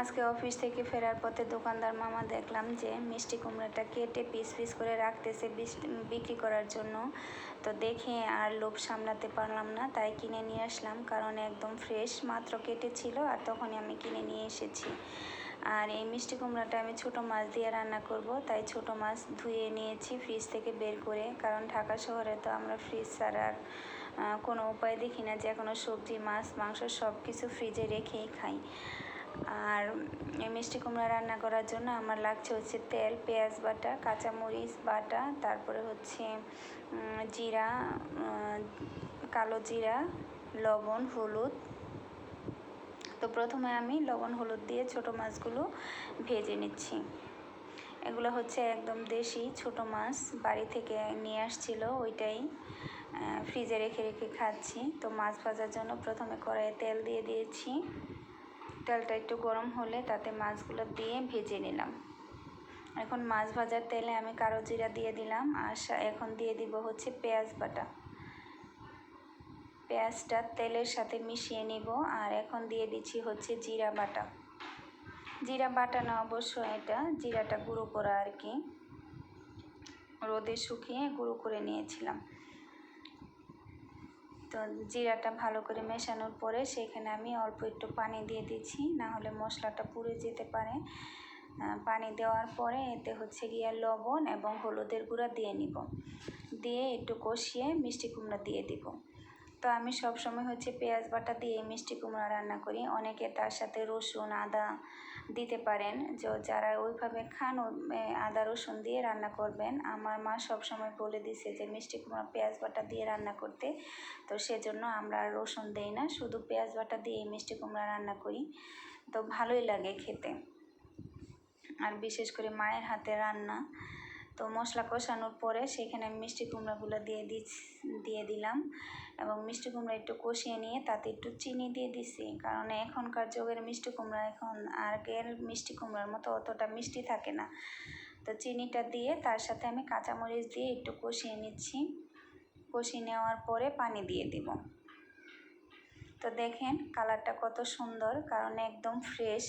আজকে অফিস থেকে ফেরার পথে দোকানদার মামা দেখলাম যে মিষ্টি কুমড়াটা কেটে পিস পিস করে রাখতেছে বিক্রি করার জন্য। তো দেখে আর লোভ সামলাতে পারলাম না, তাই কিনে নিয়ে আসলাম, কারণ একদম ফ্রেশ মাত্র কেটেছিল আর তখনই আমি কিনে নিয়ে এসেছি। আর এই মিষ্টি কুমড়াটা আমি ছোটো মাছ দিয়ে রান্না করব, তাই ছোটো মাছ ধুয়ে নিয়েছি ফ্রিজ থেকে বের করে, কারণ ঢাকা শহরে তো আমরা ফ্রিজ ছাড়া আর কোনো উপায় দেখি না, যে কোনো সবজি মাছ মাংস সব কিছু ফ্রিজে রেখেই খাই। আর এই মিষ্টি কুমড়া রান্না করার জন্য আমার লাগছে হচ্ছে তেল, পেঁয়াজ বাটা, কাঁচামরিচ বাটা, তারপরে হচ্ছে জিরা, কালো জিরা, লবণ, হলুদ। তো প্রথমে আমি লবণ হলুদ দিয়ে ছোটো মাছগুলো ভেজে নিচ্ছি। এগুলো হচ্ছে একদম দেশি ছোটো মাছ, বাড়ি থেকে নিয়ে আসছিল, ওইটাই ফ্রিজে রেখে রেখে খাচ্ছি। তো মাছ ভাজার জন্য প্রথমে কড়াইয়ে তেল দিয়ে দিয়েছি। তেলটা একটু গরম হলে তাতে মাছগুলো দিয়ে ভেজে নিলাম। এখন মাছ ভাজার তেলে আমি কালো জিরা দিয়ে দিলাম, আর এখন দিয়ে দিব হচ্ছে পেঁয়াজ বাটা। পেঁয়াজটা তেলের সাথে মিশিয়ে নিব। আর এখন দিয়ে দিচ্ছি হচ্ছে জিরা বাটা। জিরা বাটা না, অবশ্য এটা জিরাটা গুঁড়ো করা আর কি, রোদে শুকিয়ে গুঁড়ো করে নিয়েছিলাম। তো জিরাটা ভালো করে মেশানোর পরে সেখানে আমি অল্প একটু পানি দিয়ে দিচ্ছি, না হলে মশলাটা পুড়ে যেতে পারে। পানি দেওয়ার পরে এতে হচ্ছে গিয়ে লবণ এবং হলুদের গুঁড়া দিয়ে নিব, দিয়ে একটু কষিয়ে মিষ্টি কুমড়া দিয়ে দিব। তো আমি সবসময় হচ্ছে পেঁয়াজ বাটা দিয়ে মিষ্টি কুমড়া রান্না করি। অনেকে তার সাথে রসুন আদা দিতে পারেন, যারা ওইভাবে খান আদা রসুন দিয়ে রান্না করবেন। আমার মা সবসময় বলে দিছে যে মিষ্টি কুমড়া পেঁয়াজ বাটা দিয়ে রান্না করতে, তো সেজন্য আমরা রসুন দেই না, শুধু পেঁয়াজ বাটা দিয়ে মিষ্টি কুমড়া রান্না করি। তো ভালোই লাগে খেতে, আর বিশেষ করে মায়ের হাতে রান্না। তো মশলা কষানোর পরে সেখানে আমি মিষ্টি কুমড়াগুলো দিয়ে দিলাম, এবং মিষ্টি কুমড়া একটু কষিয়ে নিয়ে তাতে একটু চিনি দিয়ে দিছি, কারণ এখনকার যুগের মিষ্টি কুমড়া এখন আগের মিষ্টি কুমড়ার মতো অতটা মিষ্টি থাকে না। তো চিনিটা দিয়ে তার সাথে আমি কাঁচামরিচ দিয়ে একটু কষিয়ে নিচ্ছি। কষিয়ে নেওয়ার পরে পানি দিয়ে দিব। তো দেখেন কালারটা কত সুন্দর, কারণ একদম ফ্রেশ,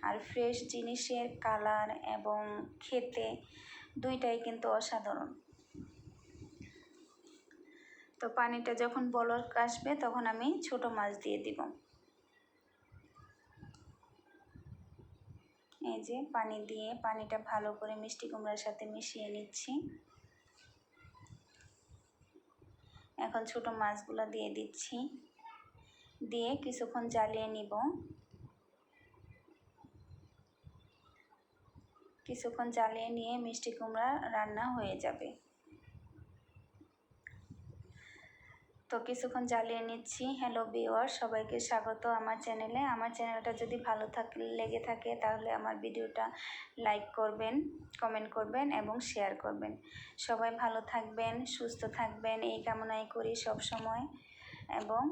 আর ফ্রেশ জিনিসের কালার এবং খেতে দুইটাই কিন্তু অসাধারণ। তো পানিটা যখন বলক আসবে তখন আমি ছোটো মাছ দিয়ে দিব। এই যে পানি দিয়ে পানিটা ভালো করে মিষ্টি কুমড়ার সাথে মিশিয়ে নিচ্ছি। এখন ছোটো মাছগুলো দিয়ে দিচ্ছি, দিয়ে কিছুক্ষণ জ্বালিয়ে নিব। কিছুক্ষণ জ্বালিয়ে নিয়ে মিষ্টি কুমড়া রান্না হয়ে যাবে। তো কিছুক্ষণ জ্বালিয়ে নিচ্ছি। হ্যালো ভিউয়ার, সবাইকে স্বাগত আমার চ্যানেলে। আমার চ্যানেলটা যদি ভালো লেগে থাকে তাহলে আমার ভিডিওটা লাইক করবেন, কমেন্ট করবেন এবং শেয়ার করবেন। সবাই ভালো থাকবেন, সুস্থ থাকবেন, এই কামনাই করি সব সময়। এবং